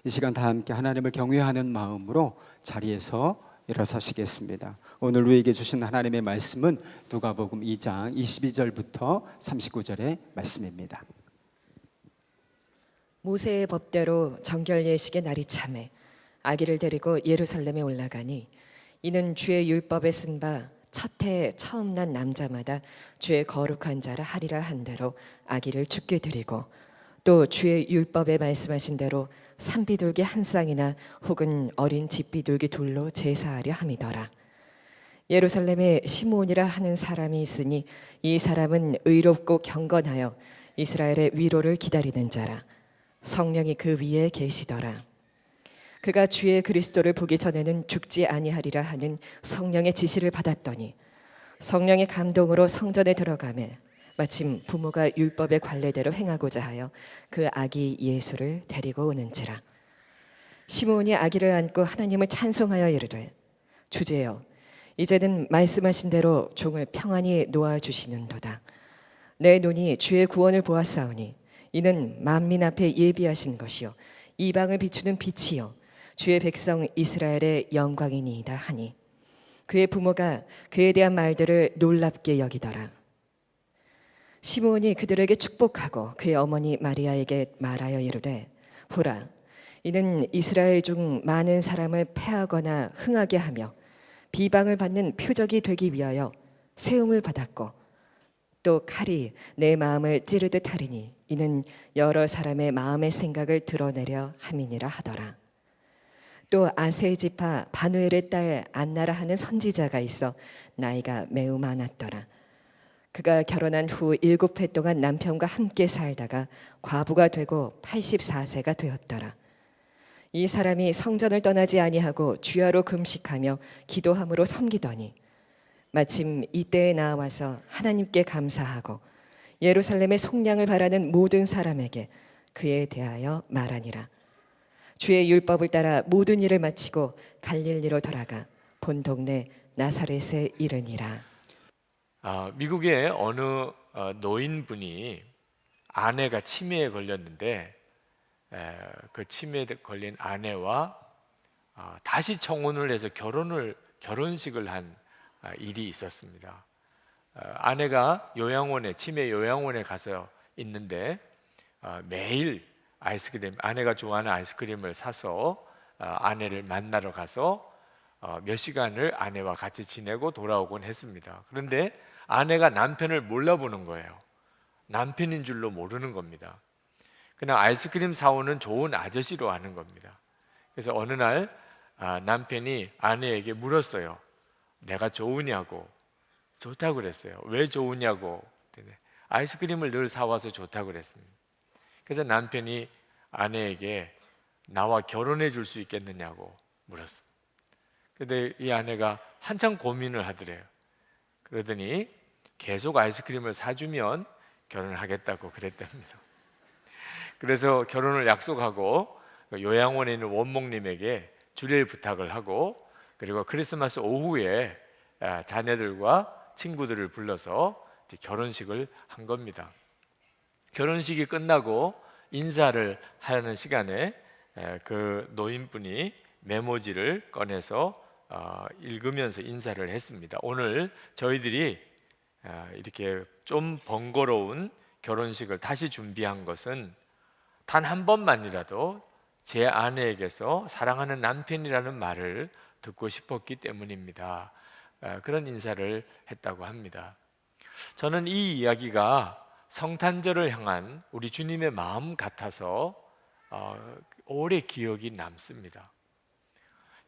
이 시간 다 함께 하나님을 경외하는 마음으로 자리에서 일어서시겠습니다. 오늘 우리에게 주신 하나님의 말씀은 누가복음 2장 22절부터 39절의 말씀입니다. 모세의 법대로 정결 예식의 날이 참에 아기를 데리고 예루살렘에 올라가니 이는 주의 율법에 쓴 바 첫 해에 처음 난 남자마다 주의 거룩한 자라 하리라 한 대로 아기를 죽게 드리고 또 주의 율법에 말씀하신 대로 산비둘기 한 쌍이나 혹은 어린 집비둘기 둘로 제사하려 함이더라. 예루살렘에 시므온이라 하는 사람이 있으니 이 사람은 의롭고 경건하여 이스라엘의 위로를 기다리는 자라. 성령이 그 위에 계시더라. 그가 주의 그리스도를 보기 전에는 죽지 아니하리라 하는 성령의 지시를 받았더니 성령의 감동으로 성전에 들어가매 마침 부모가 율법의 관례대로 행하고자 하여 그 아기 예수를 데리고 오는지라. 시므온이 아기를 안고 하나님을 찬송하여 이르되 주제여 이제는 말씀하신 대로 종을 평안히 놓아주시는도다. 내 눈이 주의 구원을 보았사오니 이는 만민 앞에 예비하신 것이요 이방을 비추는 빛이요 주의 백성 이스라엘의 영광이니이다 하니 그의 부모가 그에 대한 말들을 놀랍게 여기더라. 시므온이 그들에게 축복하고 그의 어머니 마리아에게 말하여 이르되 보라 이는 이스라엘 중 많은 사람을 패하거나 흥하게 하며 비방을 받는 표적이 되기 위하여 세움을 받았고 또 칼이 내 마음을 찌르듯 하리니 이는 여러 사람의 마음의 생각을 드러내려 함이니라 하더라. 또 아세의 지파 바누엘의 딸 안나라 하는 선지자가 있어 나이가 매우 많았더라. 그가 결혼한 후 7해 동안 남편과 함께 살다가 과부가 되고 84세가 되었더라. 이 사람이 성전을 떠나지 아니하고 주야로 금식하며 기도함으로 섬기더니 마침 이때에 나와서 하나님께 감사하고 예루살렘의 속량을 바라는 모든 사람에게 그에 대하여 말하니라. 주의 율법을 따라 모든 일을 마치고 갈릴리로 돌아가 본 동네 나사렛에 이르니라. 미국의 어느 노인분이 아내가 치매에 걸렸는데 그 치매에 걸린 아내와 다시 청혼을 해서 결혼식을 한 일이 있었습니다. 아내가 치매 요양원에 가서 있는데 매일 아내가 좋아하는 아이스크림을 사서 아내를 만나러 가서 몇 시간을 아내와 같이 지내고 돌아오곤 했습니다. 그런데 아내가 남편을 몰라보는 거예요. 남편인 줄로 모르는 겁니다. 그냥 아이스크림 사오는 좋은 아저씨로 아는 겁니다. 그래서 어느 날 남편이 아내에게 물었어요. 내가 좋으냐고. 좋다고 그랬어요. 왜 좋으냐고. 아이스크림을 늘 사와서 좋다고 그랬습니다. 그래서 남편이 아내에게 나와 결혼해 줄 수 있겠느냐고 물었습니다. 그런데 이 아내가 한참 고민을 하더래요. 그러더니 계속 아이스크림을 사주면 결혼을 하겠다고 그랬답니다. 그래서 결혼을 약속하고 요양원에 있는 원목님에게 주례 부탁을 하고 그리고 크리스마스 오후에 자녀들과 친구들을 불러서 결혼식을 한 겁니다. 결혼식이 끝나고 인사를 하는 시간에 그 노인분이 메모지를 꺼내서 읽으면서 인사를 했습니다. 오늘 저희들이 이렇게 좀 번거로운 결혼식을 다시 준비한 것은 단 한 번만이라도 제 아내에게서 사랑하는 남편이라는 말을 듣고 싶었기 때문입니다. 그런 인사를 했다고 합니다. 저는 이 이야기가 성탄절을 향한 우리 주님의 마음 같아서 오래 기억이 남습니다.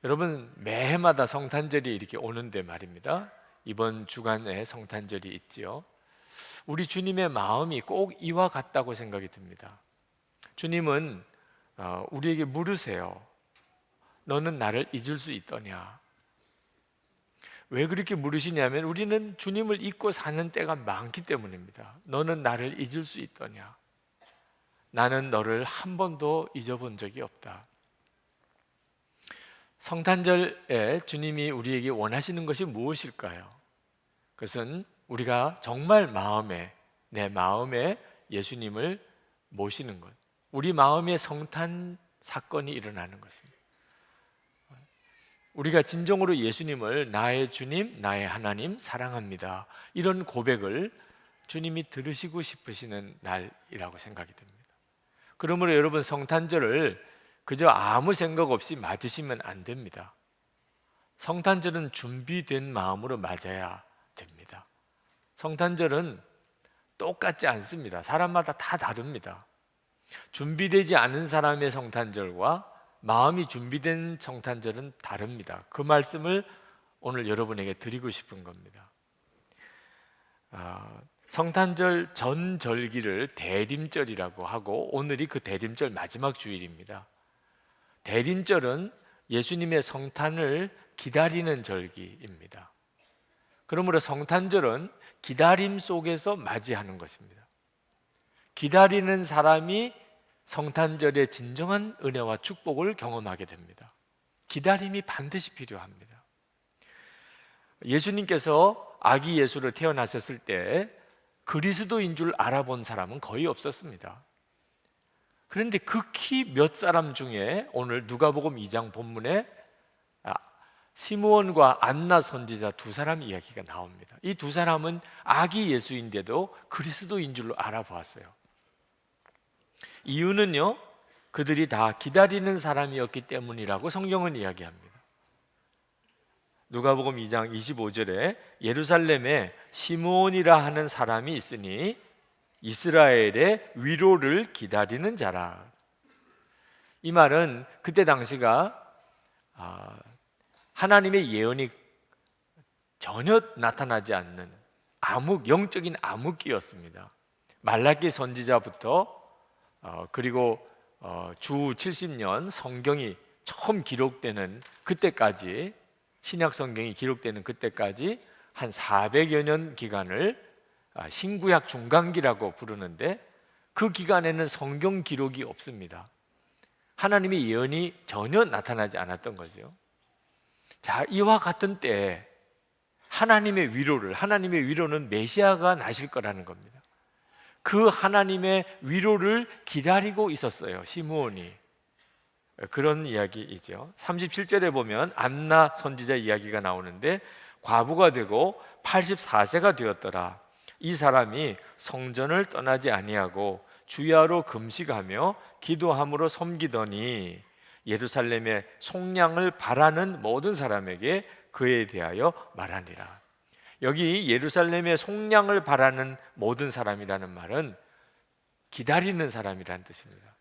여러분 매해마다 성탄절이 이렇게 오는데 말입니다. 이번 주간에 성탄절이 있지요. 우리 주님의 마음이 꼭 이와 같다고 생각이 듭니다. 주님은 우리에게 물으세요. 너는 나를 잊을 수 있더냐? 왜 그렇게 물으시냐면 우리는 주님을 잊고 사는 때가 많기 때문입니다. 너는 나를 잊을 수 있더냐? 나는 너를 한 번도 잊어본 적이 없다. 성탄절에 주님이 우리에게 원하시는 것이 무엇일까요? 그것은 우리가 정말 내 마음에 예수님을 모시는 것. 우리 마음의 사건이 일어나는 것입니다. 우리가 진정으로 예수님을 나의 주님, 나의 하나님 사랑합니다, 이런 고백을 주님이 들으시고 싶으시는 날이라고 생각이 듭니다. 그러므로 여러분, 성탄절을 그저 아무 생각 없이 맞으시면 안 됩니다. 성탄절은 준비된 마음으로 맞아야 됩니다. 성탄절은 똑같지 않습니다. 사람마다 다 다릅니다. 준비되지 않은 사람의 성탄절과 마음이 준비된 성탄절은 다릅니다. 그 말씀을 오늘 여러분에게 드리고 싶은 겁니다. 성탄절 전 절기를 대림절이라고 하고, 오늘이 그 대림절 마지막 주일입니다. 대림절은 예수님의 성탄을 기다리는 절기입니다. 그러므로 성탄절은 기다림 속에서 맞이하는 것입니다. 기다리는 사람이 성탄절의 진정한 은혜와 축복을 경험하게 됩니다. 기다림이 반드시 필요합니다. 예수님께서 아기 예수로 태어나셨을 때 그리스도인 줄 알아본 사람은 거의 없었습니다. 그런데 극히 몇 사람 중에 오늘 누가복음 2장 본문에 시므온과 안나 선지자 두 사람 이야기가 나옵니다. 이 두 사람은 아기 예수인데도 그리스도인 줄로 알아보았어요. 이유는요, 그들이 다 기다리는 사람이었기 때문이라고 성경은 이야기합니다. 누가복음 2장 25절에 예루살렘에 시므온이라 하는 사람이 있으니 이스라엘의 위로를 기다리는 자라. 이 말은 그때 당시가 하나님의 예언이 전혀 나타나지 않는 영적인 암흑기였습니다. 말라기 선지자부터 그리고 주 70년 성경이 처음 기록되는 그때까지, 신약 성경이 기록되는 그때까지 한 400여 년 기간을 신구약 중간기라고 부르는데, 그 기간에는 성경 기록이 없습니다. 하나님의 예언이 전혀 나타나지 않았던 거죠. 자, 이와 같은 때에 하나님의 위로는 메시아가 나실 거라는 겁니다. 그 하나님의 위로를 기다리고 있었어요, 시므온이. 그런 이야기이죠. 37절에 보면 안나 선지자 이야기가 나오는데, 과부가 되고 84세가 되었더라. 이 사람이 성전을 떠나지 아니하고 주야로 금식하며 기도함으로 섬기더니 예루살렘의 속량을 바라는 모든 사람에게 그에 대하여 말하니라. 여기 예루살렘의 속량을 바라는 모든 사람이라는 말은 기다리는 사람이라는 뜻입니다.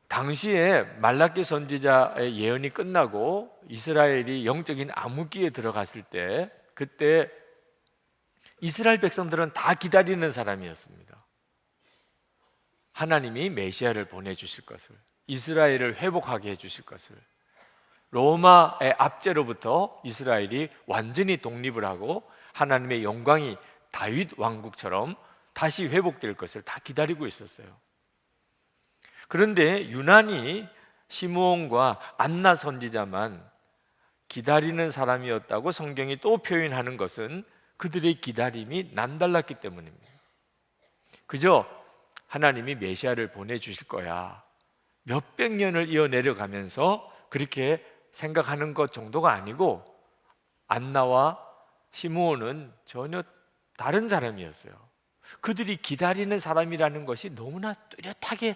당시에 말라기 선지자의 예언이 끝나고 이스라엘이 영적인 암흑기에 들어갔을 때, 그때 이스라엘 백성들은 다 기다리는 사람이었습니다. 하나님이 메시아를 보내주실 것을, 이스라엘을 회복하게 해주실 것을, 로마의 압제로부터 이스라엘이 완전히 독립을 하고 하나님의 영광이 다윗 왕국처럼 다시 회복될 것을 다 기다리고 있었어요. 그런데 유난히 시므온과 안나 선지자만 기다리는 사람이었다고 성경이 또 표현하는 것은 그들의 기다림이 남달랐기 때문입니다. 그저 하나님이 메시아를 보내주실 거야, 몇백 년을 이어내려가면서 그렇게 생각하는 것 정도가 아니고, 안나와 시므온은 전혀 다른 사람이었어요. 그들이 기다리는 사람이라는 것이 너무나 뚜렷하게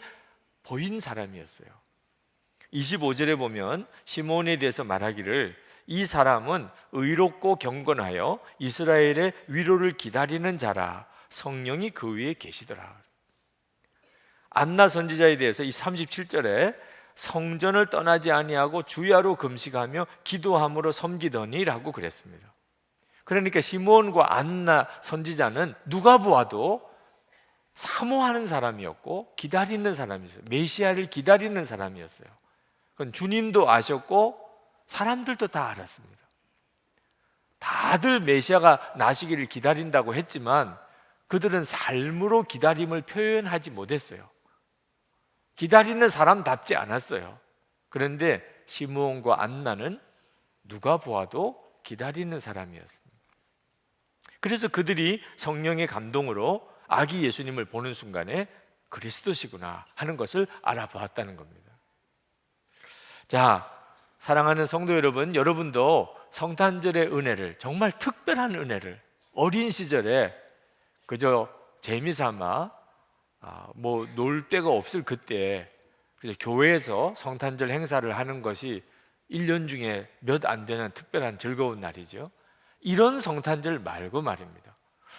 보인 사람이었어요. 25절에 보면 시므온에 대해서 말하기를, 이 사람은 의롭고 경건하여 이스라엘의 위로를 기다리는 자라, 성령이 그 위에 계시더라. 안나 선지자에 대해서 이 37절에 성전을 떠나지 아니하고 주야로 금식하며 기도함으로 섬기더니라고 그랬습니다. 그러니까 시므온과 안나 선지자는 누가 보아도 사모하는 사람이었고 기다리는 사람이었어요. 메시아를 기다리는 사람이었어요. 그건 주님도 아셨고 사람들도 다 알았습니다. 다들 메시아가 나시기를 기다린다고 했지만 그들은 삶으로 기다림을 표현하지 못했어요. 기다리는 사람답지 않았어요. 그런데 시므온과 안나는 누가 보아도 기다리는 사람이었습니다. 그래서 그들이 성령의 감동으로 아기 예수님을 보는 순간에 그리스도시구나 하는 것을 알아보았다는 겁니다. 자, 사랑하는 성도 여러분, 여러분도 성탄절의 은혜를, 정말 특별한 은혜를 어린 시절에 그저 재미삼아 뭐 놀 데가 없을 그때 그저 교회에서 성탄절 행사를 하는 것이 1년 중에 몇 안 되는 특별한 즐거운 날이죠. 이런 성탄절 말고 말입니다.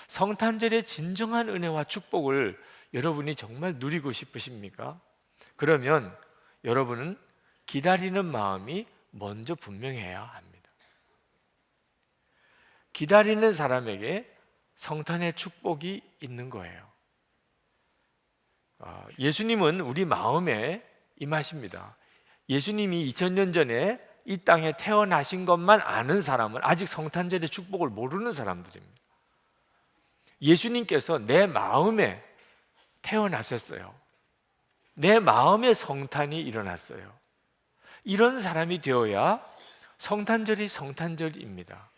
성탄절의 진정한 은혜와 축복을 여러분이 정말 누리고 싶으십니까? 그러면 여러분은 기다리는 마음이 먼저 분명해야 합니다. 기다리는 사람에게 성탄의 축복이 있는 거예요. 예수님은 우리 마음에 임하십니다. 예수님이 2000년 전에 이 땅에 태어나신 것만 아는 사람은 아직 성탄절의 축복을 모르는 사람들입니다. 예수님께서 내 마음에 태어나셨어요. 내 마음에 성탄이 일어났어요. 이런 사람이 되어야 성탄절이 성탄절입니다.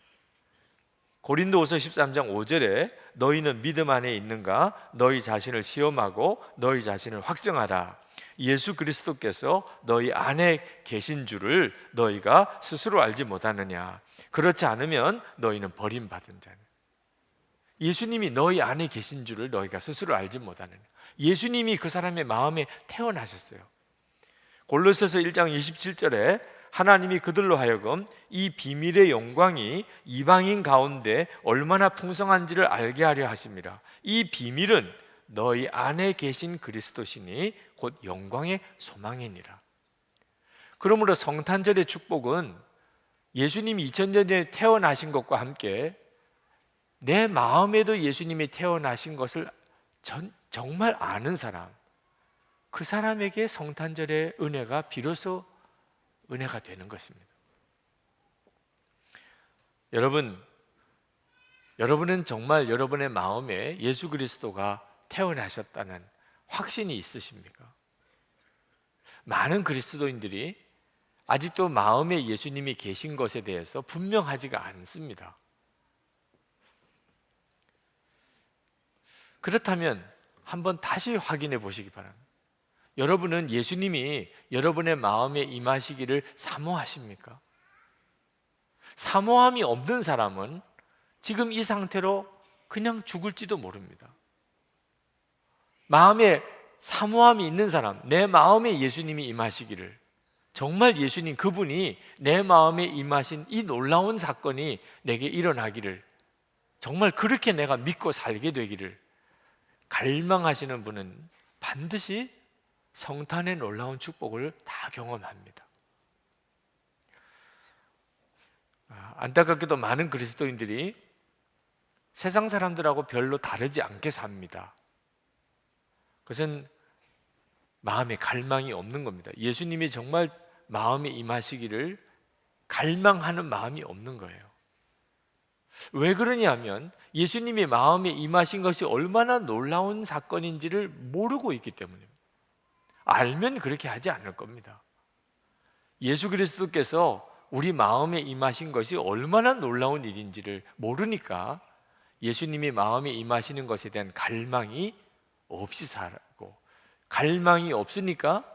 고린도후서 13장 5절에 너희는 믿음 안에 있는가? 너희 자신을 시험하고 너희 자신을 확증하라. 예수 그리스도께서 너희 안에 계신 줄을 너희가 스스로 알지 못하느냐? 그렇지 않으면 너희는 버림받은 자냐? 예수님이 너희 안에 계신 줄을 너희가 스스로 알지 못하느냐? 예수님이 그 사람의 마음에 태어나셨어요. 골로새서 1장 27절에 하나님이 그들로 하여금 이 비밀의 영광이 이방인 가운데 얼마나 풍성한지를 알게 하려 하십니다. 이 비밀은 너희 안에 계신 그리스도시니 곧 영광의 소망이니라. 그러므로 성탄절의 축복은 예수님이 2000년 전에 태어나신 것과 함께 내 마음에도 예수님이 태어나신 것을 정말 아는 사람, 그 사람에게 성탄절의 은혜가 비로소 은혜가 되는 것입니다. 여러분은 정말 여러분의 마음에 예수 그리스도가 태어나셨다는 확신이 있으십니까? 많은 그리스도인들이 아직도 마음에 예수님이 계신 것에 대해서 분명하지가 않습니다. 그렇다면 한번 다시 확인해 보시기 바랍니다. 여러분은 예수님이 여러분의 마음에 임하시기를 사모하십니까? 사모함이 없는 사람은 지금 이 상태로 그냥 죽을지도 모릅니다. 마음에 사모함이 있는 사람, 내 마음에 예수님이 임하시기를, 정말 예수님 그분이 내 마음에 임하신 이 놀라운 사건이 내게 일어나기를, 정말 그렇게 내가 믿고 살게 되기를 갈망하시는 분은 반드시 성탄의 놀라운 축복을 다 경험합니다. 안타깝게도 많은 그리스도인들이 세상 사람들하고 별로 다르지 않게 삽니다. 그것은 마음에 갈망이 없는 겁니다. 예수님이 정말 마음에 임하시기를 갈망하는 마음이 없는 거예요. 왜 그러냐면 예수님이 마음에 임하신 것이 얼마나 놀라운 사건인지를 모르고 있기 때문입니다. 알면 그렇게 하지 않을 겁니다. 예수 그리스도께서 우리 마음에 임하신 것이 얼마나 놀라운 일인지를 모르니까 예수님이 마음에 임하시는 것에 대한 갈망이 없이 살고, 갈망이 없으니까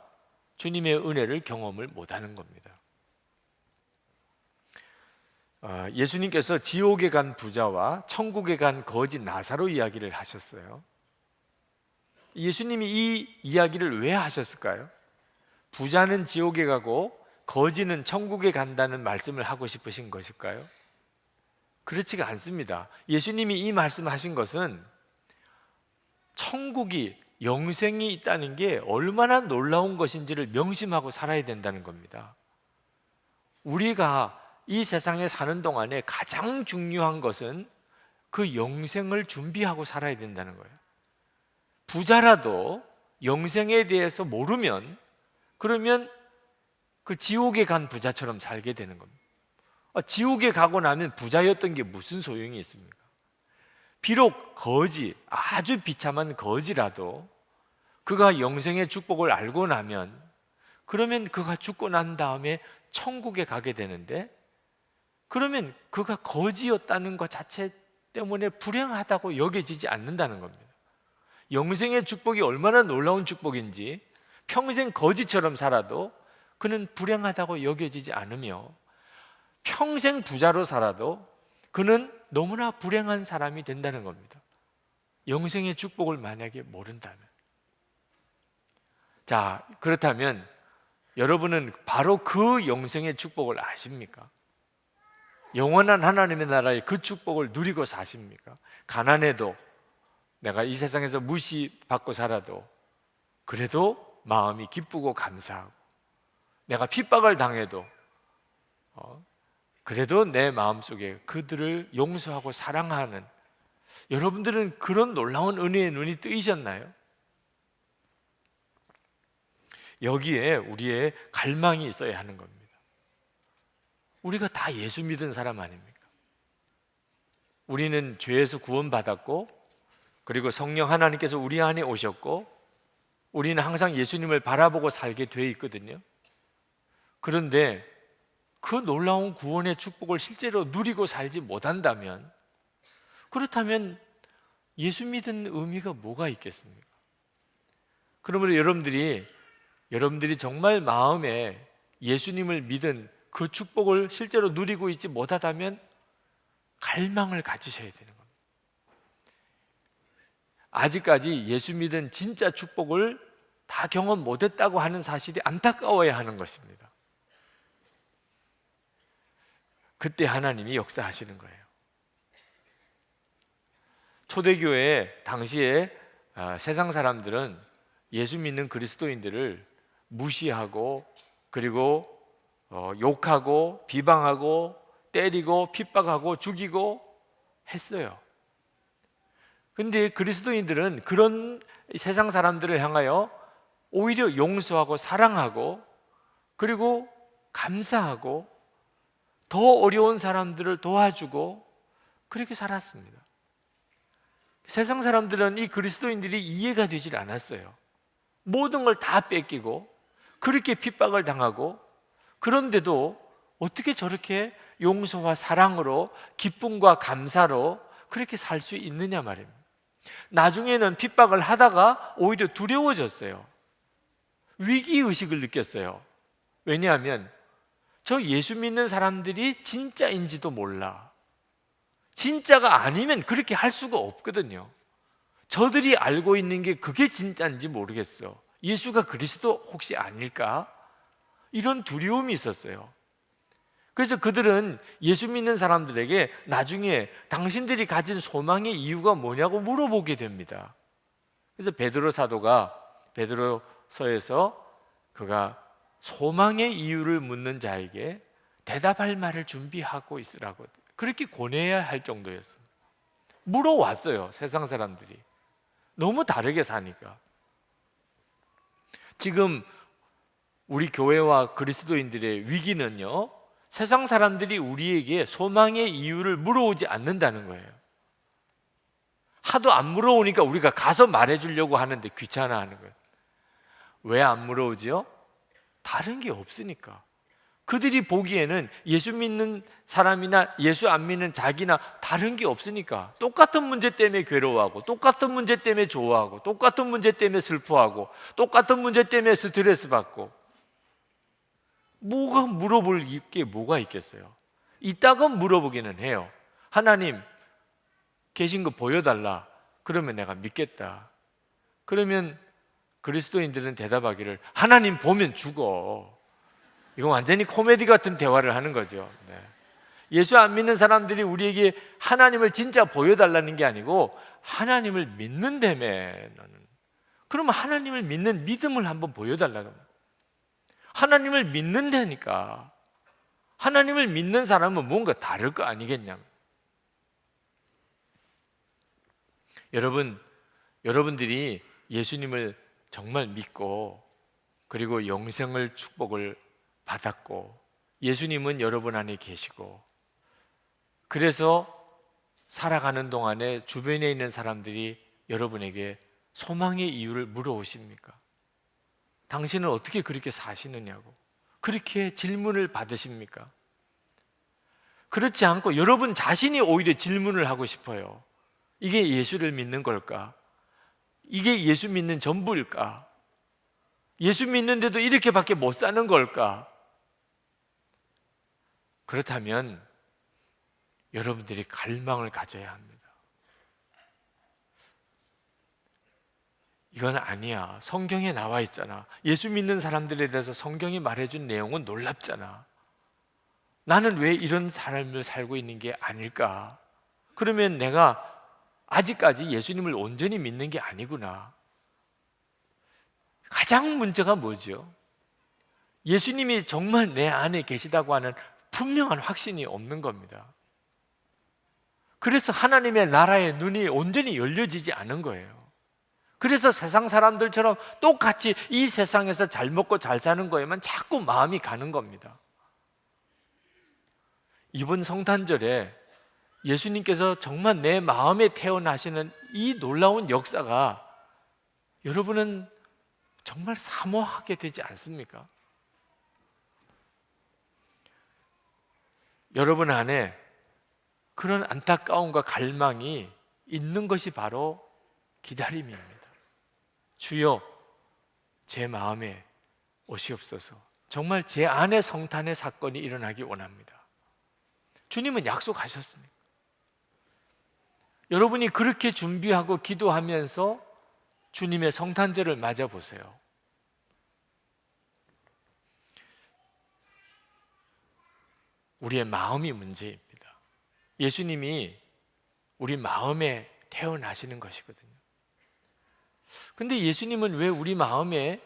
주님의 은혜를 경험을 못하는 겁니다. 예수님께서 지옥에 간 부자와 천국에 간 거지 나사로 이야기를 하셨어요. 예수님이 이 이야기를 왜 하셨을까요? 부자는 지옥에 가고 거지는 천국에 간다는 말씀을 하고 싶으신 것일까요? 그렇지가 않습니다. 예수님이 이 말씀하신 것은 천국이, 영생이 있다는 게 얼마나 놀라운 것인지를 명심하고 살아야 된다는 겁니다. 우리가 이 세상에 사는 동안에 가장 중요한 것은 그 영생을 준비하고 살아야 된다는 거예요. 부자라도 영생에 대해서 모르면 그러면 그 지옥에 간 부자처럼 살게 되는 겁니다. 지옥에 가고 나면 부자였던 게 무슨 소용이 있습니까? 비록 거지, 아주 비참한 거지라도 그가 영생의 축복을 알고 나면, 그러면 그가 죽고 난 다음에 천국에 가게 되는데, 그러면 그가 거지였다는 것 자체 때문에 불행하다고 여겨지지 않는다는 겁니다. 영생의 축복이 얼마나 놀라운 축복인지 평생 거지처럼 살아도 그는 불행하다고 여겨지지 않으며 평생 부자로 살아도 그는 너무나 불행한 사람이 된다는 겁니다. 영생의 축복을 만약에 모른다면. 자, 그렇다면 여러분은 바로 그 영생의 축복을 아십니까? 영원한 하나님의 나라의 그 축복을 누리고 사십니까? 가난해도 내가 이 세상에서 무시받고 살아도 그래도 마음이 기쁘고 감사하고, 내가 핍박을 당해도 그래도 내 마음속에 그들을 용서하고 사랑하는, 여러분들은 그런 놀라운 은혜의 눈이 뜨이셨나요? 여기에 우리의 갈망이 있어야 하는 겁니다. 우리가 다 예수 믿은 사람 아닙니까? 우리는 죄에서 구원받았고, 그리고 성령 하나님께서 우리 안에 오셨고, 우리는 항상 예수님을 바라보고 살게 돼 있거든요. 그런데 그 놀라운 구원의 축복을 실제로 누리고 살지 못한다면, 그렇다면 예수 믿은 의미가 뭐가 있겠습니까? 그러므로 여러분들이 정말 마음에 예수님을 믿은 그 축복을 실제로 누리고 있지 못하다면 갈망을 가지셔야 되는 겁니다. 아직까지 예수 믿은 진짜 축복을 다 경험 못했다고 하는 사실이 안타까워야 하는 것입니다. 그때 하나님이 역사하시는 거예요. 초대교회 당시에 세상 사람들은 예수 믿는 그리스도인들을 무시하고, 그리고 욕하고 비방하고 때리고 핍박하고 죽이고 했어요. 근데 그리스도인들은 그런 세상 사람들을 향하여 오히려 용서하고 사랑하고, 그리고 감사하고 더 어려운 사람들을 도와주고 그렇게 살았습니다. 세상 사람들은 이 그리스도인들이 이해가 되질 않았어요. 모든 걸 다 뺏기고 그렇게 핍박을 당하고, 그런데도 어떻게 저렇게 용서와 사랑으로 기쁨과 감사로 그렇게 살 수 있느냐 말입니다. 나중에는 핍박을 하다가 오히려 두려워졌어요. 위기의식을 느꼈어요. 왜냐하면 저 예수 믿는 사람들이 진짜인지도 몰라. 진짜가 아니면 그렇게 할 수가 없거든요. 저들이 알고 있는 게 그게 진짜인지 모르겠어. 예수가 그리스도 혹시 아닐까? 이런 두려움이 있었어요. 그래서 그들은 예수 믿는 사람들에게 나중에 당신들이 가진 소망의 이유가 뭐냐고 물어보게 됩니다. 그래서 베드로 사도가 베드로서에서 그가 소망의 이유를 묻는 자에게 대답할 말을 준비하고 있으라고 그렇게 권해야 할 정도였습니다. 물어왔어요. 세상 사람들이 너무 다르게 사니까. 지금 우리 교회와 그리스도인들의 위기는요, 세상 사람들이 우리에게 소망의 이유를 물어오지 않는다는 거예요. 하도 안 물어오니까 우리가 가서 말해주려고 하는데 귀찮아하는 거예요. 왜 안 물어오지요? 다른 게 없으니까. 그들이 보기에는 예수 믿는 사람이나 예수 안 믿는 자기나 다른 게 없으니까 똑같은 문제 때문에 괴로워하고, 똑같은 문제 때문에 좋아하고, 똑같은 문제 때문에 슬퍼하고, 똑같은 문제 때문에 스트레스 받고, 뭐가 물어볼 게 뭐가 있겠어요? 이따가 물어보기는 해요. 하나님 계신 거 보여달라. 그러면 내가 믿겠다. 그러면 그리스도인들은 대답하기를 하나님 보면 죽어. 이건 완전히 코미디 같은 대화를 하는 거죠. 네. 예수 안 믿는 사람들이 우리에게 하나님을 진짜 보여달라는 게 아니고 하나님을 믿는다며. 그러면 하나님을 믿는 믿음을 한번 보여달라고. 하나님을 믿는다니까. 하나님을 믿는 사람은 뭔가 다를 거 아니겠냐. 여러분들이 예수님을 정말 믿고, 그리고 영생을 축복을 받았고, 예수님은 여러분 안에 계시고, 그래서 살아가는 동안에 주변에 있는 사람들이 여러분에게 소망의 이유를 물어오십니까? 당신은 어떻게 그렇게 사시느냐고 그렇게 질문을 받으십니까? 그렇지 않고 여러분 자신이 오히려 질문을 하고 싶어요. 이게 예수를 믿는 걸까? 이게 예수 믿는 전부일까? 예수 믿는데도 이렇게밖에 못 사는 걸까? 그렇다면 여러분들이 갈망을 가져야 합니다. 이건 아니야. 성경에 나와 있잖아. 예수 믿는 사람들에 대해서 성경이 말해준 내용은 놀랍잖아. 나는 왜 이런 삶을 살고 있는 게 아닐까? 그러면 내가 아직까지 예수님을 온전히 믿는 게 아니구나. 가장 문제가 뭐죠? 예수님이 정말 내 안에 계시다고 하는 분명한 확신이 없는 겁니다. 그래서 하나님의 나라의 눈이 온전히 열려지지 않은 거예요. 그래서 세상 사람들처럼 똑같이 이 세상에서 잘 먹고 잘 사는 거에만 자꾸 마음이 가는 겁니다. 이번 성탄절에 예수님께서 정말 내 마음에 태어나시는 이 놀라운 역사가 여러분은 정말 사모하게 되지 않습니까? 여러분 안에 그런 안타까움과 갈망이 있는 것이 바로 기다림입니다. 주여, 제 마음에 오시옵소서. 정말 제 안에 성탄의 사건이 일어나기 원합니다. 주님은 약속하셨습니다. 여러분이 그렇게 준비하고 기도하면서 주님의 성탄절을 맞아보세요. 우리의 마음이 문제입니다. 예수님이 우리 마음에 태어나시는 것이거든요. 근데 예수님은 왜 우리 마음에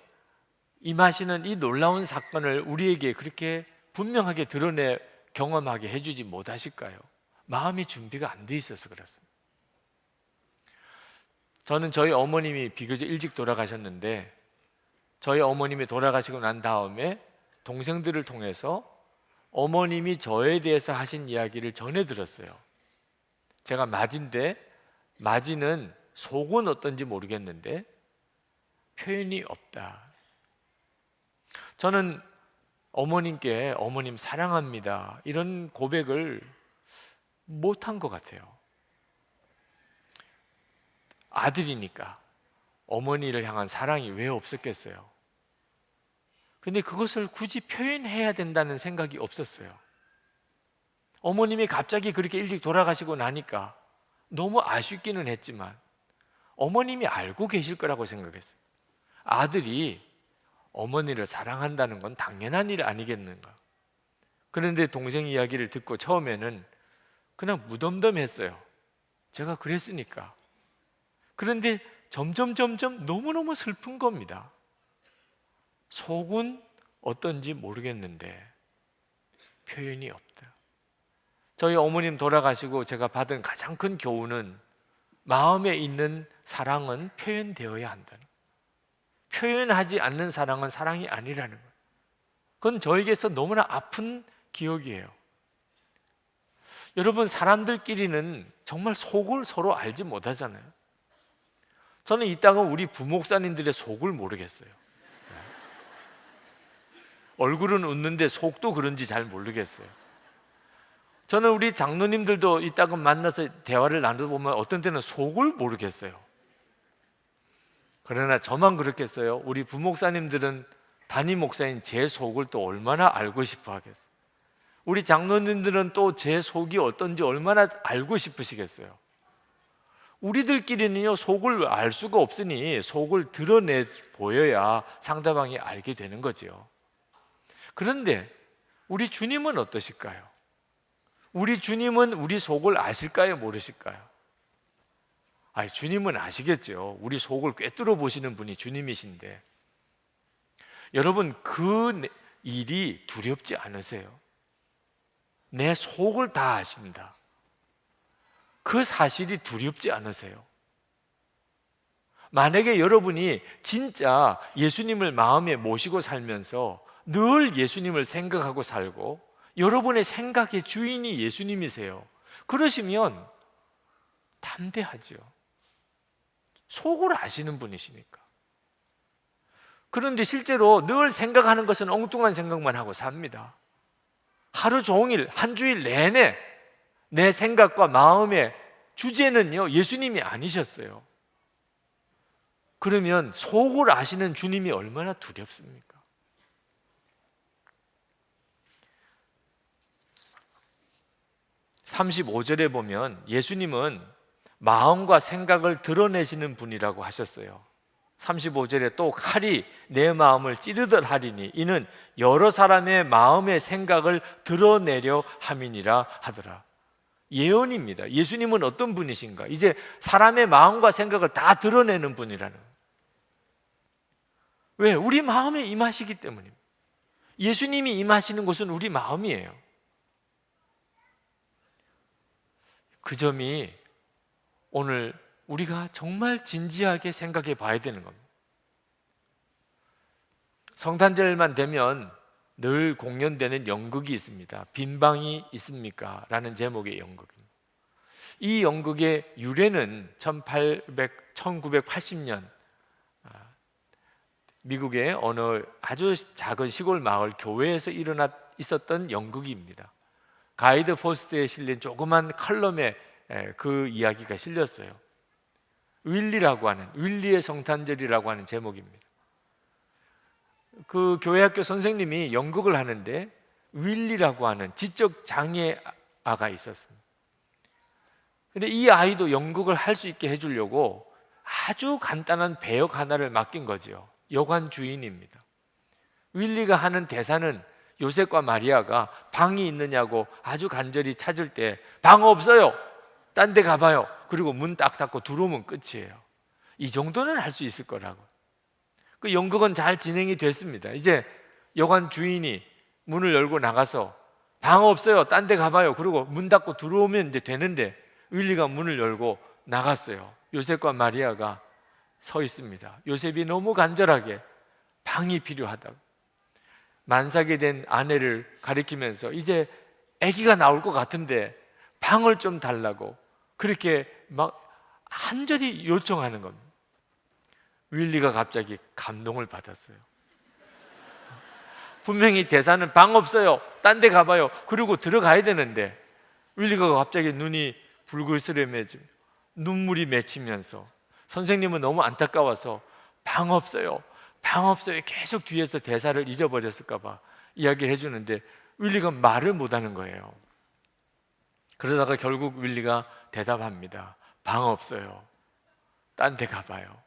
임하시는 이 놀라운 사건을 우리에게 그렇게 분명하게 드러내 경험하게 해주지 못하실까요? 마음이 준비가 안 돼 있어서 그렇습니다. 저는 저희 어머님이 비교적 일찍 돌아가셨는데 저희 어머님이 돌아가시고 난 다음에 동생들을 통해서 어머님이 저에 대해서 하신 이야기를 전해 들었어요. 제가 맏인데 맏이는 속은 어떤지 모르겠는데 표현이 없다. 저는 어머님께 어머님 사랑합니다 이런 고백을 못한 것 같아요. 아들이니까 어머니를 향한 사랑이 왜 없었겠어요? 근데 그것을 굳이 표현해야 된다는 생각이 없었어요. 어머님이 갑자기 그렇게 일찍 돌아가시고 나니까 너무 아쉽기는 했지만 어머님이 알고 계실 거라고 생각했어요. 아들이 어머니를 사랑한다는 건 당연한 일 아니겠는가? 그런데 동생 이야기를 듣고 처음에는 그냥 무덤덤했어요. 제가 그랬으니까. 그런데 점점 너무너무 슬픈 겁니다. 속은 어떤지 모르겠는데 표현이 없다. 저희 어머님 돌아가시고 제가 받은 가장 큰 교훈은 마음에 있는 사랑은 표현되어야 한다는, 표현하지 않는 사랑은 사랑이 아니라는 거예요. 그건 저에게서 너무나 아픈 기억이에요. 여러분, 사람들끼리는 정말 속을 서로 알지 못하잖아요. 저는 이따가 우리 부목사님들의 속을 모르겠어요. 얼굴은 웃는데 속도 그런지 잘 모르겠어요. 저는 우리 장로님들도 이따가 만나서 대화를 나눠보면 어떤 때는 속을 모르겠어요. 그러나 저만 그렇겠어요? 우리 부목사님들은 담임 목사인 제 속을 또 얼마나 알고 싶어 하겠어요? 우리 장로님들은 또 제 속이 어떤지 얼마나 알고 싶으시겠어요? 우리들끼리는요, 속을 알 수가 없으니 속을 드러내 보여야 상대방이 알게 되는 거죠. 그런데 우리 주님은 어떠실까요? 우리 주님은 우리 속을 아실까요? 모르실까요? 주님은 아시겠죠. 우리 속을 꿰뚫어 보시는 분이 주님이신데, 여러분, 그 일이 두렵지 않으세요? 내 속을 다 아신다. 그 사실이 두렵지 않으세요? 만약에 여러분이 진짜 예수님을 마음에 모시고 살면서 늘 예수님을 생각하고 살고 여러분의 생각의 주인이 예수님이세요. 그러시면 담대하지요. 속을 아시는 분이시니까. 그런데 실제로 늘 생각하는 것은 엉뚱한 생각만 하고 삽니다. 하루 종일, 한 주일 내내 내 생각과 마음의 주제는요, 예수님이 아니셨어요. 그러면 속을 아시는 주님이 얼마나 두렵습니까? (35절에) 보면 예수님은 마음과 생각을 드러내시는 분이라고 하셨어요. 35절에 또 칼이 내 마음을 찌르듯 하리니 이는 여러 사람의 마음의 생각을 드러내려 함이니라 하더라. 예언입니다. 예수님은 어떤 분이신가? 이제 사람의 마음과 생각을 다 드러내는 분이라는 거예요. 왜? 우리 마음에 임하시기 때문입니다. 예수님이 임하시는 곳은 우리 마음이에요. 그 점이 오늘 우리가 정말 진지하게 생각해 봐야 되는 겁니다. 성탄절만 되면 늘 공연되는 연극이 있습니다. 빈방이 있습니까? 라는 제목의 연극입니다. 이 연극의 유래는 1980년 미국의 어느 아주 작은 시골 마을 교회에서 있었던 연극입니다. 가이드 포스트에 실린 조그만 칼럼에 그 이야기가 실렸어요. 윌리라고 하는, 윌리의 성탄절이라고 하는 제목입니다. 그 교회학교 선생님이 연극을 하는데 윌리라고 하는 지적 장애아가 있었습니다. 근데 이 아이도 연극을 할 수 있게 해주려고 아주 간단한 배역 하나를 맡긴 거죠. 여관 주인입니다. 윌리가 하는 대사는 요셉과 마리아가 방이 있느냐고 아주 간절히 찾을 때 방 없어요. 딴 데 가봐요. 그리고 문 딱 닫고 들어오면 끝이에요. 이 정도는 할 수 있을 거라고. 그 연극은 잘 진행이 됐습니다. 이제 여관 주인이 문을 열고 나가서 방 없어요. 딴 데 가봐요. 그리고 문 닫고 들어오면 이제 되는데 윌리가 문을 열고 나갔어요. 요셉과 마리아가 서 있습니다. 요셉이 너무 간절하게 방이 필요하다고 만삭이 된 아내를 가리키면서 이제 아기가 나올 것 같은데 방을 좀 달라고 그렇게 막 간절히 요청하는 겁니다. 윌리가 갑자기 감동을 받았어요. 분명히 대사는 방 없어요. 딴 데 가봐요. 그리고 들어가야 되는데 윌리가 갑자기 눈이 붉을스름해지고 눈물이 맺히면서 선생님은 너무 안타까워서 방 없어요. 방 없어요. 계속 뒤에서 대사를 잊어버렸을까 봐 이야기를 해주는데 윌리가 말을 못하는 거예요. 그러다가 결국 윌리가 대답합니다. 방 없어요. 딴 데 가봐요.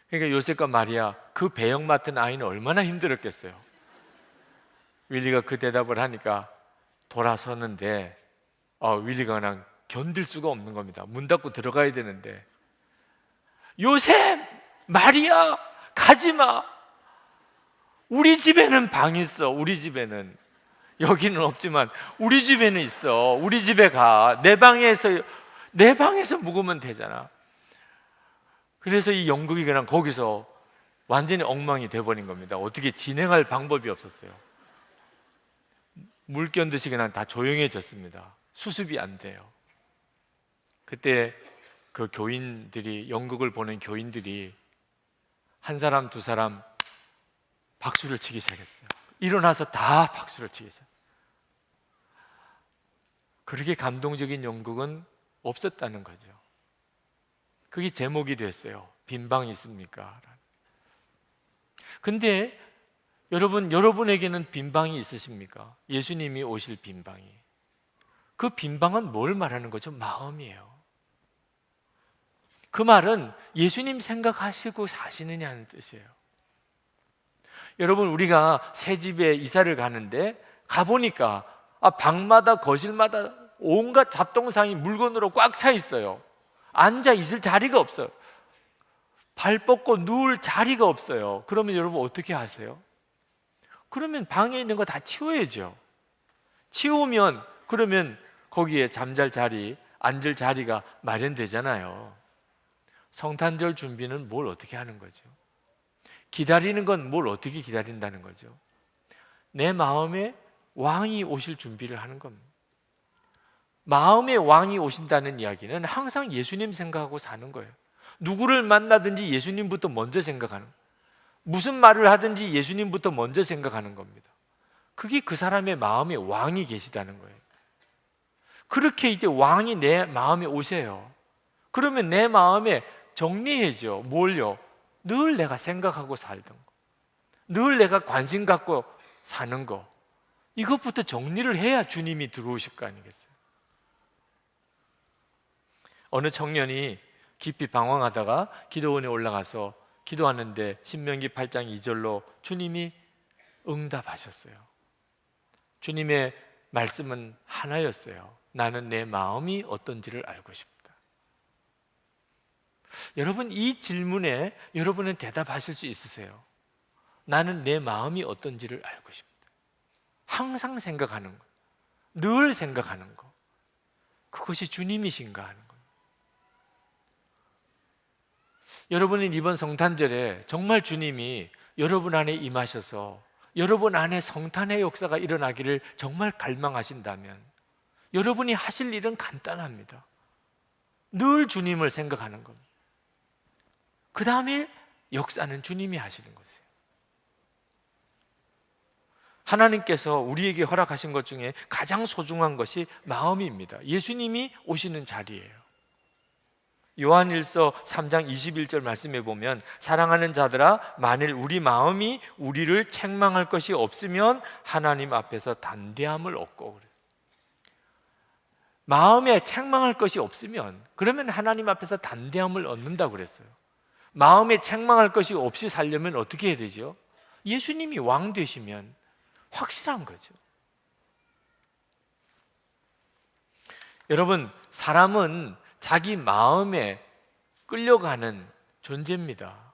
그러니까 요셉과 마리아 그 배역 맡은 아이는 얼마나 힘들었겠어요. 윌리가 그 대답을 하니까 돌아서는데 윌리가 그냥 견딜 수가 없는 겁니다. 문 닫고 들어가야 되는데 요셉! 마리아! 가지마! 우리 집에는 방 있어. 우리 집에는. 여기는 없지만 우리 집에는 있어. 우리 집에 가. 내 방에서 묵으면 되잖아. 그래서 이 연극이 그냥 거기서 완전히 엉망이 돼버린 겁니다. 어떻게 진행할 방법이 없었어요. 물 껴듯이 그냥 다 조용해졌습니다. 수습이 안 돼요. 그때 그 교인들이, 연극을 보는 교인들이 한 사람 두 사람 박수를 치기 시작했어요. 일어나서 다 박수를 치기 시작했어요. 그렇게 감동적인 연극은 없었다는 거죠. 그게 제목이 됐어요. 빈방이 있습니까? 근데 여러분에게는 빈방이 있으십니까? 예수님이 오실 빈방이. 그 빈방은 뭘 말하는 거죠? 마음이에요. 그 말은 예수님 생각하시고 사시느냐는 뜻이에요. 여러분, 우리가 새 집에 이사를 가는데 가보니까 방마다 거실마다 온갖 잡동사니 물건으로 꽉 차 있어요. 앉아 있을 자리가 없어요. 발 뻗고 누울 자리가 없어요. 그러면 여러분 어떻게 하세요? 그러면 방에 있는 거 다 치워야죠. 치우면 그러면 거기에 잠잘 자리, 앉을 자리가 마련되잖아요. 성탄절 준비는 뭘 어떻게 하는 거죠? 기다리는 건 뭘 어떻게 기다린다는 거죠? 내 마음에 왕이 오실 준비를 하는 겁니다. 마음에 왕이 오신다는 이야기는 항상 예수님 생각하고 사는 거예요. 누구를 만나든지 예수님부터 먼저 생각하는 거예요. 무슨 말을 하든지 예수님부터 먼저 생각하는 겁니다. 그게 그 사람의 마음에 왕이 계시다는 거예요. 그렇게 이제 왕이 내 마음에 오세요. 그러면 내 마음에 정리해죠. 뭘요? 늘 내가 생각하고 살던 거, 늘 내가 관심 갖고 사는 거, 이것부터 정리를 해야 주님이 들어오실 거 아니겠어요? 어느 청년이 깊이 방황하다가 기도원에 올라가서 기도하는데 신명기 8장 2절로 주님이 응답하셨어요. 주님의 말씀은 하나였어요. 나는 내 마음이 어떤지를 알고 싶다. 여러분, 이 질문에 여러분은 대답하실 수 있으세요? 나는 내 마음이 어떤지를 알고 싶다. 항상 생각하는 거, 늘 생각하는 거, 그것이 주님이신가 하는 거. 여러분은 이번 성탄절에 정말 주님이 여러분 안에 임하셔서 여러분 안에 성탄의 역사가 일어나기를 정말 갈망하신다면 여러분이 하실 일은 간단합니다. 늘 주님을 생각하는 겁니다. 그 다음에 역사는 주님이 하시는 것이에요. 하나님께서 우리에게 허락하신 것 중에 가장 소중한 것이 마음입니다. 예수님이 오시는 자리예요. 요한일서 3장 21절 말씀에 보면 사랑하는 자들아, 만일 우리 마음이 우리를 책망할 것이 없으면 하나님 앞에서 담대함을 얻고, 그래요. 마음에 책망할 것이 없으면, 그러면 하나님 앞에서 담대함을 얻는다고 그랬어요. 마음에 책망할 것이 없이 살려면 어떻게 해야 되죠? 예수님이 왕 되시면 확실한 거죠. 여러분, 사람은 자기 마음에 끌려가는 존재입니다.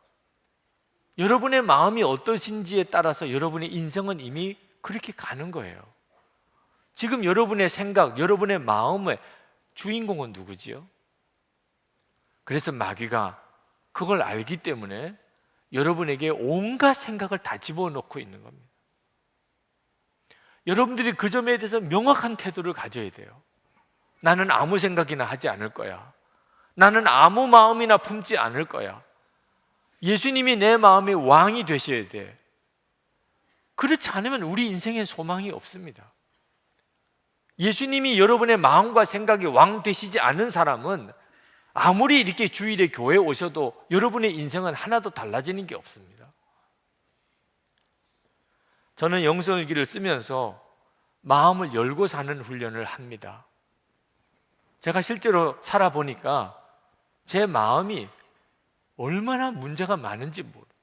여러분의 마음이 어떠신지에 따라서 여러분의 인생은 이미 그렇게 가는 거예요. 지금 여러분의 생각, 여러분의 마음의 주인공은 누구지요? 그래서 마귀가 그걸 알기 때문에 여러분에게 온갖 생각을 다 집어넣고 있는 겁니다. 여러분들이 그 점에 대해서 명확한 태도를 가져야 돼요. 나는 아무 생각이나 하지 않을 거야. 나는 아무 마음이나 품지 않을 거야. 예수님이 내 마음의 왕이 되셔야 돼. 그렇지 않으면 우리 인생에 소망이 없습니다. 예수님이 여러분의 마음과 생각의 왕 되시지 않은 사람은 아무리 이렇게 주일에 교회에 오셔도 여러분의 인생은 하나도 달라지는 게 없습니다. 저는 영성일기를 쓰면서 마음을 열고 사는 훈련을 합니다. 제가 실제로 살아보니까 제 마음이 얼마나 문제가 많은지 모르겠어요.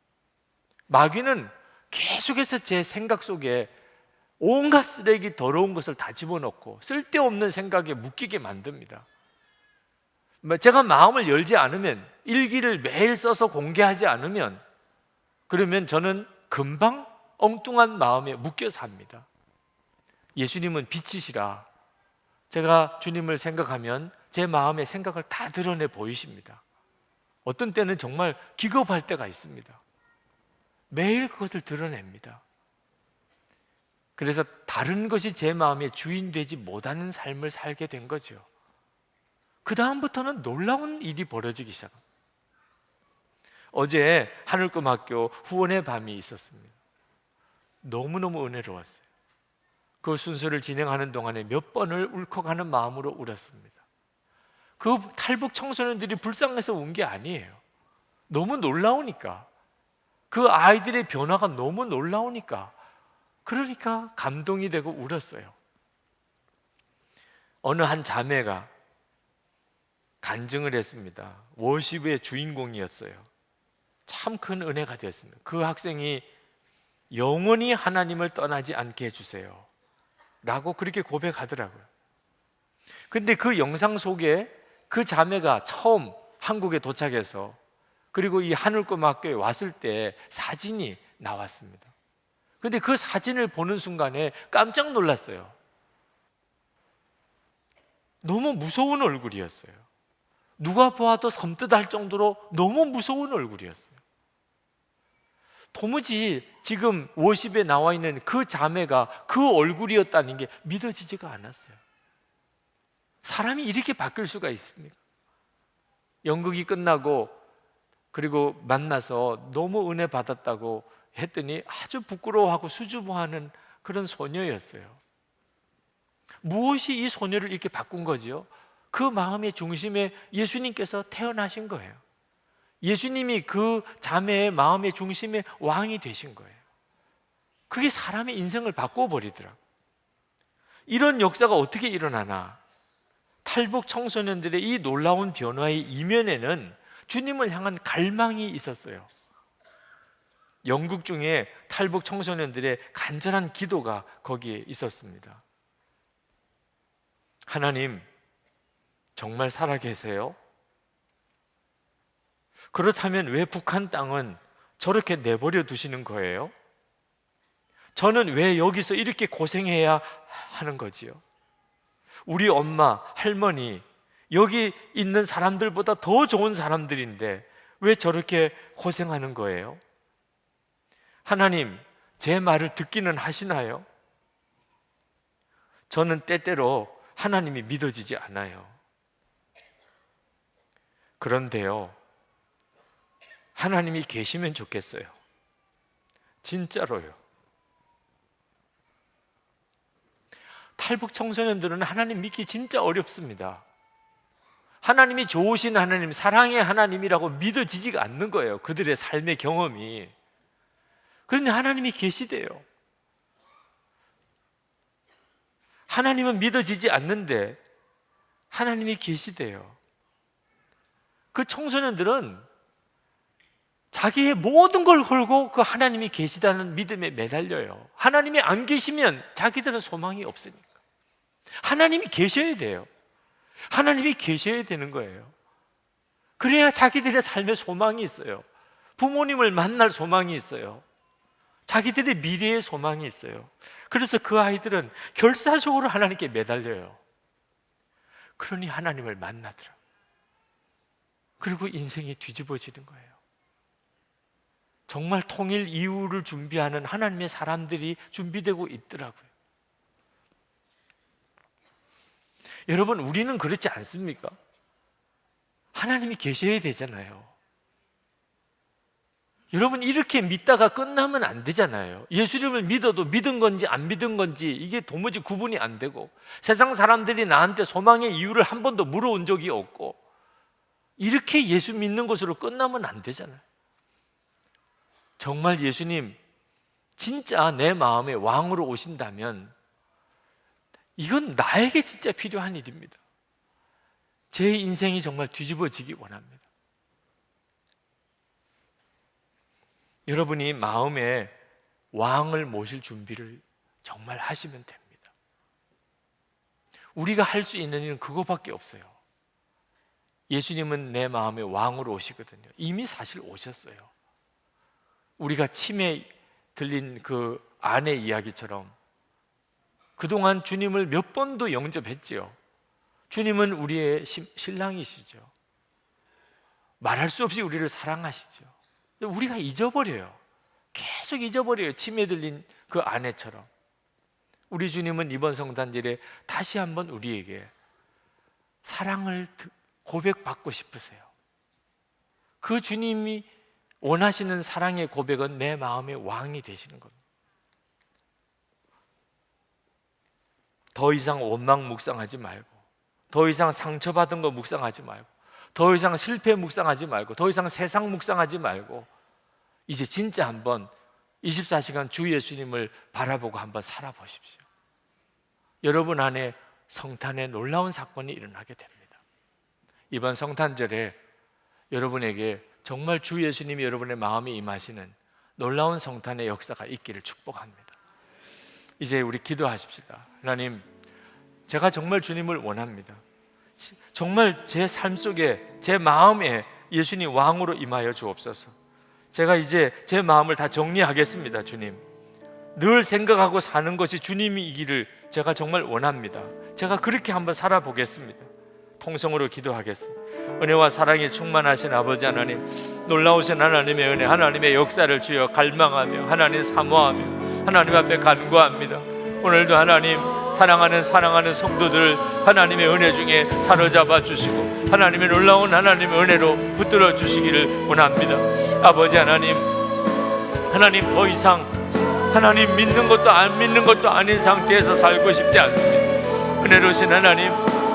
마귀는 계속해서 제 생각 속에 온갖 쓰레기, 더러운 것을 다 집어넣고 쓸데없는 생각에 묶이게 만듭니다. 제가 마음을 열지 않으면, 일기를 매일 써서 공개하지 않으면, 그러면 저는 금방 엉뚱한 마음에 묶여 삽니다. 예수님은 빛이시라 제가 주님을 생각하면 제 마음의 생각을 다 드러내 보이십니다. 어떤 때는 정말 기겁할 때가 있습니다. 매일 그것을 드러냅니다. 그래서 다른 것이 제 마음의 주인 되지 못하는 삶을 살게 된 거죠. 그 다음부터는 놀라운 일이 벌어지기 시작합니다. 어제 하늘꿈학교 후원의 밤이 있었습니다. 너무너무 은혜로웠어요. 그 순서를 진행하는 동안에 몇 번을 울컥하는 마음으로 울었습니다. 그 탈북 청소년들이 불쌍해서 운 게 아니에요. 너무 놀라우니까, 그 아이들의 변화가 너무 놀라우니까, 그러니까 감동이 되고 울었어요. 어느 한 자매가 간증을 했습니다. 워십의 주인공이었어요. 참 큰 은혜가 되었습니다. 그 학생이 영원히 하나님을 떠나지 않게 해주세요 라고 그렇게 고백하더라고요. 근데 그 영상 속에 그 자매가 처음 한국에 도착해서, 그리고 이 하늘꿈학교에 왔을 때 사진이 나왔습니다. 근데 그 사진을 보는 순간에 깜짝 놀랐어요. 너무 무서운 얼굴이었어요. 누가 보아도 섬뜩할 정도로 너무 무서운 얼굴이었어요. 도무지 지금 워십에 나와 있는 그 자매가 그 얼굴이었다는 게 믿어지지가 않았어요. 사람이 이렇게 바뀔 수가 있습니까? 연극이 끝나고 그리고 만나서 너무 은혜 받았다고 했더니 아주 부끄러워하고 수줍어하는 그런 소녀였어요. 무엇이 이 소녀를 이렇게 바꾼 거지요? 그 마음의 중심에 예수님께서 태어나신 거예요. 예수님이 그 자매의 마음의 중심의 왕이 되신 거예요. 그게 사람의 인생을 바꿔버리더라고요. 이런 역사가 어떻게 일어나나? 탈북 청소년들의 이 놀라운 변화의 이면에는 주님을 향한 갈망이 있었어요. 영국 중에 탈북 청소년들의 간절한 기도가 거기에 있었습니다. 하나님, 정말 살아계세요? 그렇다면 왜 북한 땅은 저렇게 내버려 두시는 거예요? 저는 왜 여기서 이렇게 고생해야 하는 거지요? 우리 엄마, 할머니, 여기 있는 사람들보다 더 좋은 사람들인데 왜 저렇게 고생하는 거예요? 하나님, 제 말을 듣기는 하시나요? 저는 때때로 하나님이 믿어지지 않아요. 그런데요, 하나님이 계시면 좋겠어요. 진짜로요. 탈북 청소년들은 하나님 믿기 진짜 어렵습니다. 하나님이 좋으신 하나님, 사랑의 하나님이라고 믿어지지가 않는 거예요. 그들의 삶의 경험이. 그런데 하나님이 계시대요. 하나님은 믿어지지 않는데 하나님이 계시대요. 그 청소년들은 자기의 모든 걸 걸고 그 하나님이 계시다는 믿음에 매달려요. 하나님이 안 계시면 자기들은 소망이 없으니까. 하나님이 계셔야 돼요. 하나님이 계셔야 되는 거예요. 그래야 자기들의 삶에 소망이 있어요. 부모님을 만날 소망이 있어요. 자기들의 미래의 소망이 있어요. 그래서 그 아이들은 결사적으로 하나님께 매달려요. 그러니 하나님을 만나더라. 그리고 인생이 뒤집어지는 거예요. 정말 통일 이후를 준비하는 하나님의 사람들이 준비되고 있더라고요. 여러분, 우리는 그렇지 않습니까? 하나님이 계셔야 되잖아요. 여러분, 이렇게 믿다가 끝나면 안 되잖아요. 예수님을 믿어도 믿은 건지 안 믿은 건지 이게 도무지 구분이 안 되고, 세상 사람들이 나한테 소망의 이유를 한 번도 물어온 적이 없고, 이렇게 예수 믿는 것으로 끝나면 안 되잖아요. 정말 예수님 진짜 내 마음에 왕으로 오신다면 이건 나에게 진짜 필요한 일입니다. 제 인생이 정말 뒤집어지기 원합니다. 여러분이 마음에 왕을 모실 준비를 정말 하시면 됩니다. 우리가 할 수 있는 일은 그거밖에 없어요. 예수님은 내 마음에 왕으로 오시거든요. 이미 사실 오셨어요. 우리가 침에 들린 그 아내 이야기처럼 그동안 주님을 몇 번도 영접했지요. 주님은 우리의 신랑이시죠. 말할 수 없이 우리를 사랑하시죠. 우리가 잊어버려요. 계속 잊어버려요. 침에 들린 그 아내처럼. 우리 주님은 이번 성탄절에 다시 한번 우리에게 사랑을 고백받고 싶으세요. 그 주님이 원하시는 사랑의 고백은 내 마음의 왕이 되시는 겁니다. 더 이상 원망 묵상하지 말고, 더 이상 상처받은 거 묵상하지 말고, 더 이상 실패 묵상하지 말고, 더 이상 세상 묵상하지 말고, 이제 진짜 한번 24시간 주 예수님을 바라보고 한번 살아보십시오. 여러분 안에 성탄의 놀라운 사건이 일어나게 됩니다. 이번 성탄절에 여러분에게 정말 주 예수님이 여러분의 마음에 임하시는 놀라운 성탄의 역사가 있기를 축복합니다. 이제 우리 기도하십시다. 하나님, 제가 정말 주님을 원합니다. 정말 제 삶 속에, 제 마음에 예수님 왕으로 임하여 주옵소서. 제가 이제 제 마음을 다 정리하겠습니다. 주님, 늘 생각하고 사는 것이 주님이기를 제가 정말 원합니다. 제가 그렇게 한번 살아보겠습니다. 통성으로 기도하겠습니다. 은혜와 사랑이 충만하신 아버지 하나님, 놀라우신 하나님의 은혜, 하나님의 역사를 주여 갈망하며 하나님 사모하며 하나님 앞에 간구합니다. 오늘도 하나님 사랑하는 성도들을 하나님의 은혜 중에 사로잡아 주시고 하나님의 놀라운 하나님의 은혜로 붙들어 주시기를 원합니다. 아버지 하나님, 하나님 더 이상 하나님 믿는 것도 안 믿는 것도 아닌 상태에서 살고 싶지 않습니다. 은혜로우신 하나님,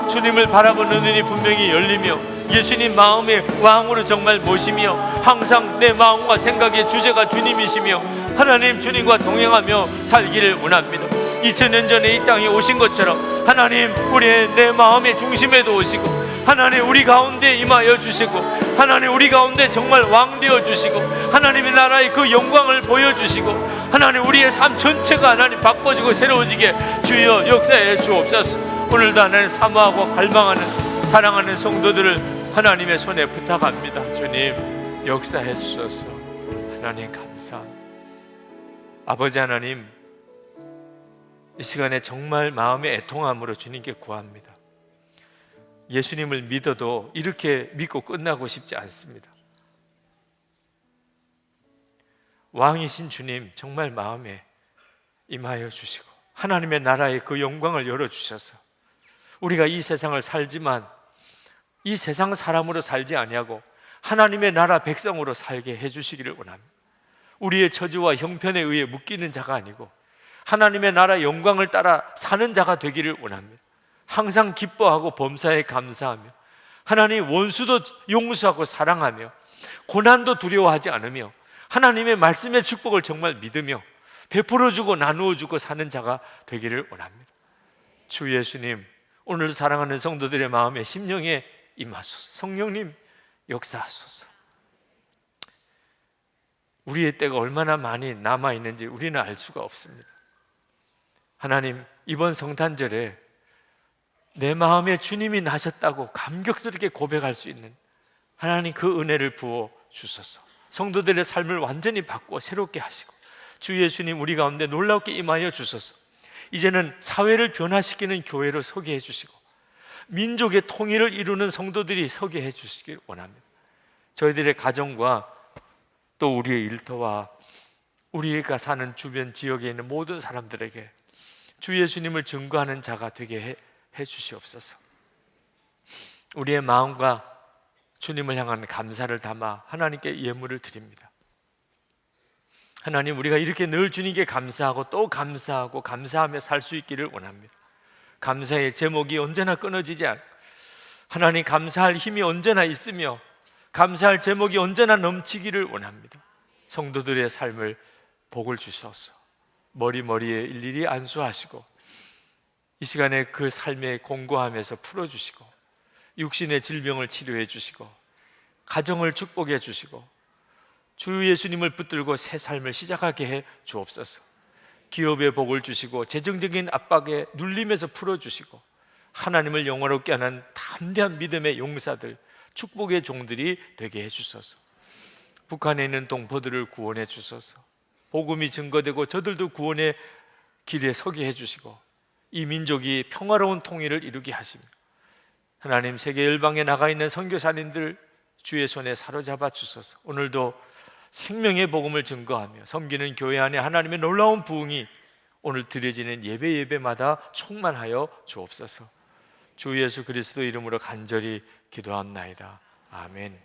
주님을 바라보는 눈이 분명히 열리며 예수님 마음의 왕으로 정말 모시며 항상 내 마음과 생각의 주제가 주님이시며 하나님 주님과 동행하며 살기를 원합니다. 2000년 전에 이 땅에 오신 것처럼 하나님 우리의 내 마음의 중심에도 오시고 하나님 우리 가운데 임하여 주시고 하나님 우리 가운데 정말 왕 되어 주시고 하나님의 나라의 그 영광을 보여주시고 하나님 우리의 삶 전체가 하나님 바꿔지고 새로워지게 주여 역사해 주옵소서. 오늘도 하나님 사모하고 갈망하는 사랑하는 성도들을 하나님의 손에 부탁합니다. 주님 역사해 주셔서 하나님 감사합니다. 아버지 하나님, 이 시간에 정말 마음의 애통함으로 주님께 구합니다. 예수님을 믿어도 이렇게 믿고 끝나고 싶지 않습니다. 왕이신 주님 정말 마음에 임하여 주시고 하나님의 나라의 그 영광을 열어주셔서 우리가 이 세상을 살지만 이 세상 사람으로 살지 아니하고 하나님의 나라 백성으로 살게 해주시기를 원합니다. 우리의 처지와 형편에 의해 묶이는 자가 아니고 하나님의 나라 영광을 따라 사는 자가 되기를 원합니다. 항상 기뻐하고 범사에 감사하며 하나님 원수도 용서하고 사랑하며 고난도 두려워하지 않으며 하나님의 말씀의 축복을 정말 믿으며 베풀어주고 나누어주고 사는 자가 되기를 원합니다. 주 예수님, 오늘 사랑하는 성도들의 마음에 심령에 임하소서. 성령님 역사하소서. 우리의 때가 얼마나 많이 남아있는지 우리는 알 수가 없습니다. 하나님, 이번 성탄절에 내 마음에 주님이 나셨다고 감격스럽게 고백할 수 있는 하나님 그 은혜를 부어 주소서. 성도들의 삶을 완전히 바꾸어 새롭게 하시고 주 예수님 우리 가운데 놀랍게 임하여 주소서. 이제는 사회를 변화시키는 교회로 서게 해주시고 민족의 통일을 이루는 성도들이 서게 해주시길 원합니다. 저희들의 가정과 또 우리의 일터와 우리가 사는 주변 지역에 있는 모든 사람들에게 주 예수님을 증거하는 자가 되게 해 주시옵소서. 우리의 마음과 주님을 향한 감사를 담아 하나님께 예물을 드립니다. 하나님, 우리가 이렇게 늘 주님께 감사하고 또 감사하고 감사하며 살 수 있기를 원합니다. 감사의 제목이 언제나 끊어지지 않고 하나님 감사할 힘이 언제나 있으며 감사할 제목이 언제나 넘치기를 원합니다. 성도들의 삶을 복을 주셔서 머리에 일일이 안수하시고 이 시간에 그 삶에 공고하면서 풀어주시고 육신의 질병을 치료해 주시고 가정을 축복해 주시고 주 예수님을 붙들고 새 삶을 시작하게 해 주옵소서. 기업의 복을 주시고 재정적인 압박에 눌림에서 풀어주시고 하나님을 영화롭게 하는 담대한 믿음의 용사들, 축복의 종들이 되게 해주소서. 북한에 있는 동포들을 구원해 주소서. 복음이 증거되고 저들도 구원의 길에 서게 해주시고 이 민족이 평화로운 통일을 이루게 하시며 하나님, 세계 열방에 나가 있는 선교사님들 주의 손에 사로잡아 주소서. 오늘도 생명의 복음을 증거하며 섬기는 교회 안에 하나님의 놀라운 부흥이 오늘 드려지는 예배마다 충만하여 주옵소서. 주 예수 그리스도 이름으로 간절히 기도합나이다. 아멘.